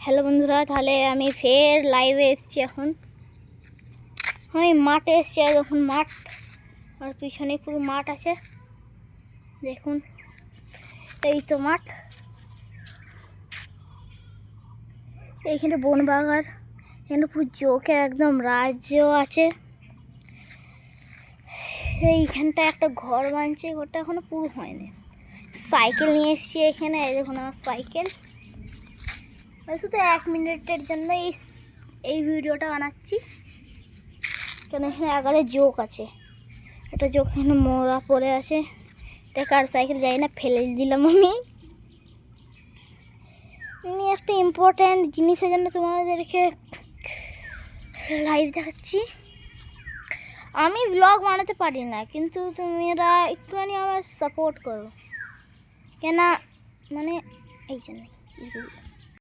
Hello বন্ধুরা, তাহলে আমি ফের লাইভে এসেছি। এখন আমি মাঠে এসেছি। আর দেখুন মাঠ, আর পিছনে পুরো মাঠ আছে। দেখুন, এই তো মাঠ। এইখানে বনবাগার, এখানে পুরো জোকের একদম রাজ্য আছে। এইখানটা একটা ঘর বানছে, ঘরটা এখনো পুরো হয়নি। সাইকেল নিয়ে এসেছি এখানে। এই দেখুন আমার সাইকেল। শুধু 1 মিনিটের জন্য এই ভিডিওটা বানাচ্ছি, কেন এখানে আগারে জোক আছে। একটা জোক এখানে মোড়া পড়ে আছে। এটা কার সাইকেল যাই না, ফেলে দিলাম আমি। একটা ইম্পর্ট্যান্ট জিনিসের জন্য তোমাদেরকে লাইভ দেখাচ্ছি। আমি ব্লগ বানাতে পারি না, কিন্তু তোমরা একটুখানি আমার সাপোর্ট করো, কেন মানে এই জন্য।